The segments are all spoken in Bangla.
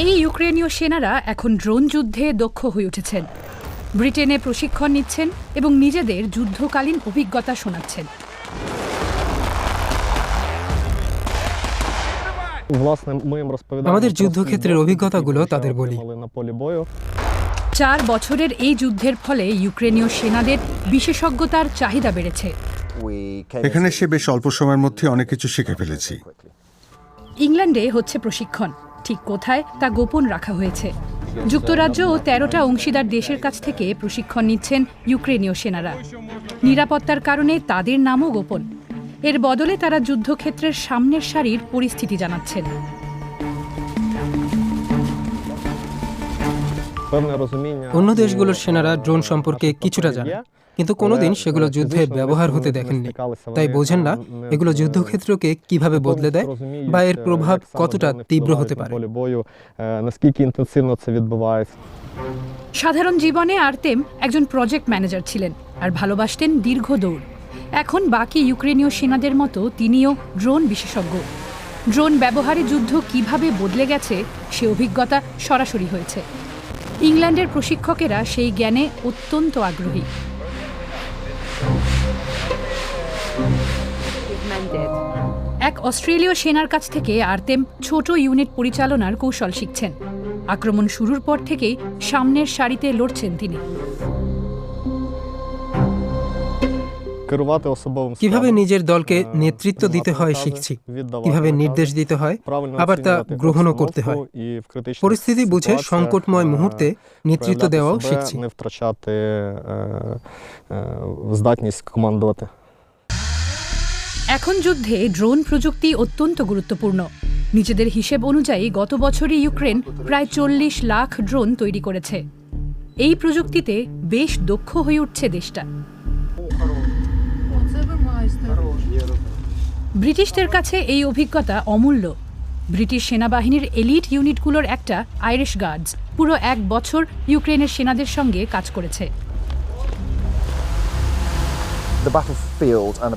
এই ইউক্রেনীয় সেনারা এখন ড্রোন যুদ্ধে দক্ষ হয়ে উঠেছেন। ব্রিটেনে প্রশিক্ষণ নিচ্ছেন এবং নিজেদের যুদ্ধকালীন অভিজ্ঞতা শোনাচ্ছেন। আমাদের যুদ্ধক্ষেত্রের অভিজ্ঞতাগুলো তাদের বলি। 4 বছরের এই যুদ্ধের ফলে ইউক্রেনীয় সেনাদের বিশেষজ্ঞতার চাহিদা বেড়েছে। এখানে সে বেশ অল্প সময়ের মধ্যে অনেক কিছু শিখে ফেলেছি। ইংল্যান্ডে হচ্ছে প্রশিক্ষণ, ঠিক কোথায় তা গোপন রাখা হয়েছে। যুক্তরাজ্য ও 13টা অংশীদার দেশের কাছ থেকে প্রশিক্ষণ নিচ্ছেন ইউক্রেনীয় সেনারা। নিরাপত্তার কারণে তাদের নামও গোপন। এর বদলে তারা যুদ্ধক্ষেত্রের সামনের সারির পরিস্থিতি জানাচ্ছেন। অন্য দেশগুলোর সেনারা ড্রোন সম্পর্কে কিছুটা জানে, কিন্তু কোনোদিন সেগুলো যুদ্ধে ব্যবহার হতে দেখেননি। তাই বোঝেন না এগুলো যুদ্ধক্ষেত্রকে কিভাবে বদলে দেয় বা এর প্রভাব কতটা তীব্র হতে পারে। সাধারণ জীবনে আর্তেম একজন প্রজেক্ট ম্যানেজার ছিলেন আর ভালোবাসতেন দীর্ঘ দৌড়। এখন বাকি ইউক্রেনীয় সেনাদের মতো তিনিও ড্রোন বিশেষজ্ঞ। ড্রোন ব্যবহারে যুদ্ধ কিভাবে বদলে গেছে সে অভিজ্ঞতা সরাসরি হয়েছে। ইংল্যান্ডের প্রশিক্ষকেরা সেই জ্ঞানে অত্যন্ত আগ্রহী। এক অস্ট্রেলীয় সেনার কাছ থেকে আর্তেম ছোট ইউনিট পরিচালনার কৌশল শিখছেন। আক্রমণ শুরুর পর থেকেই সামনের সারিতে লড়ছেন তিনি। কিভাবে নিজের দলকে নেতৃত্ব দিতে হয় শিখছি, কিভাবে নির্দেশ দিতে হয় আবার তা গ্রহণও করতে হয়। পরিস্থিতি বুঝে সংকটময় মুহূর্তে নেতৃত্ব দেওয়াও শিখছি। এখন যুদ্ধে ড্রোন প্রযুক্তি অত্যন্ত গুরুত্বপূর্ণ। নিজেদের হিসেব অনুযায়ী গত বছরই ইউক্রেন প্রায় 40 লাখ ড্রোন তৈরি করেছে। এই প্রযুক্তিতে বেশ দক্ষ হয়ে উঠছে দেশটা। ব্রিটিশদের কাছে এই অভিজ্ঞতা অমূল্য। ব্রিটিশ সেনাবাহিনীর এলিট ইউনিটগুলোর একটা আইরিশ গার্ডস পুরো 1 বছর ইউক্রেনের সেনাদের সঙ্গে কাজ করেছে।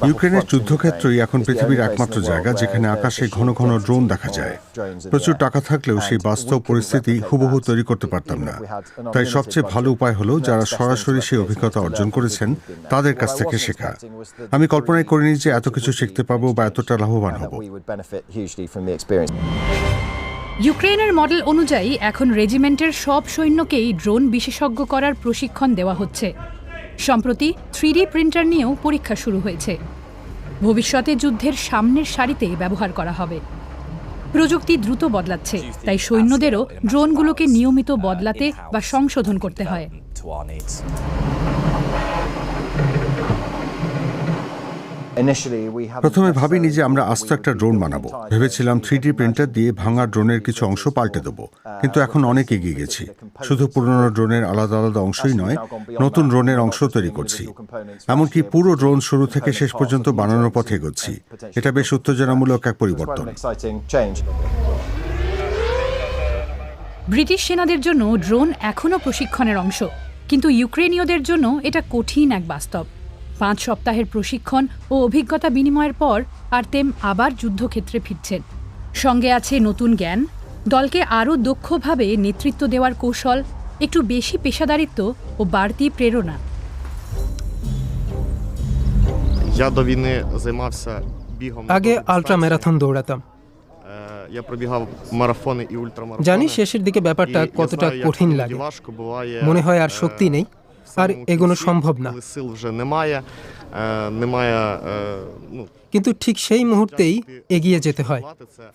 ইউক্রেনের যুদ্ধক্ষেত্রই এখন পৃথিবীর একমাত্র জায়গা যেখানে আকাশে ঘন ঘন ড্রোন দেখা যায়। প্রচুর টাকা থাকলেও সেই বাস্তব পরিস্থিতি হুবহু তৈরি করতে পারতাম না। তাই সবচেয়ে ভালো উপায় হলো যারা সরাসরি সেই অভিজ্ঞতা অর্জন করেছেন তাদের কাছ থেকে শেখা। আমি কল্পনাই করিনি যে এত কিছু শিখতে পারবো বা এতটা লাভবান হব। ইউক্রেনের মডেল অনুযায়ী এখন রেজিমেন্টের সব সৈন্যকেই ড্রোন বিশেষজ্ঞ করার প্রশিক্ষণ দেওয়া হচ্ছে। সম্প্রতি 3D প্রিন্টার নিয়েও পরীক্ষা শুরু হয়েছে। ভবিষ্যতে যুদ্ধের সামনের সারিতে ব্যবহার করা হবে। প্রযুক্তি দ্রুত বদলাচ্ছে, তাই সৈন্যদেরও ড্রোনগুলোকে নিয়মিত বদলাতে বা সংশোধন করতে হয়। প্রথমে ভাবিনি যে আমরা আস্ত একটা ড্রোন বানাবো। ভেবেছিলাম 3D প্রিন্টার দিয়ে ভাঙা ড্রোনের কিছু অংশ পাল্টে দেবো, কিন্তু এখন অনেক এগিয়ে গেছি। শুধু পুরনো ড্রোনের আলাদা আলাদা অংশই নয়, নতুন ড্রোনের অংশ তৈরি করছি। এমনকি পুরো ড্রোন শুরু থেকে শেষ পর্যন্ত বানানোর পথে এগোচ্ছি। এটা বেশ উত্তেজনামূলক এক পরিবর্তন। ব্রিটিশ সেনাদের জন্য ড্রোন এখনও প্রশিক্ষণের অংশ, কিন্তু ইউক্রেনীয়দের জন্য এটা কঠিন এক বাস্তব। 5 সপ্তাহের প্রশিক্ষণ ও অভিজ্ঞতা বিনিময়ের পর আর্তেম আবার যুদ্ধক্ষেত্রে ফিরছেন। সঙ্গে আছে নতুন জ্ঞান, দলকে আরও দক্ষভাবে নেতৃত্ব দেওয়ার কৌশল, একটু বেশি পেশাদারিত্ব ও বাড়তি প্রেরণা। আগে আল্ট্রা ম্যারাথন দৌড়াতাম। জানি শেষের দিকে ব্যাপারটা কতটা কঠিন লাগে। মনে হয় আর শক্তি নেই, আর এগোনো সম্ভব না। কিন্তু ঠিক সেই মুহূর্তেই এগিয়ে যেতে হয়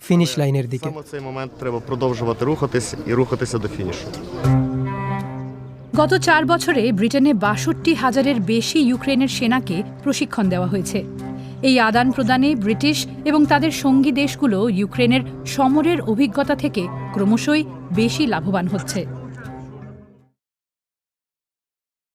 ফিনিশ লাইনের দিকে। গত 4 বছরে ব্রিটেনে 62,000-এর বেশি ইউক্রেনের সেনাকে প্রশিক্ষণ দেওয়া হয়েছে। এই আদান প্রদানে ব্রিটিশ এবং তাদের সঙ্গী দেশগুলো ইউক্রেনের সমরের অভিজ্ঞতা থেকে ক্রমশই বেশি লাভবান হচ্ছে।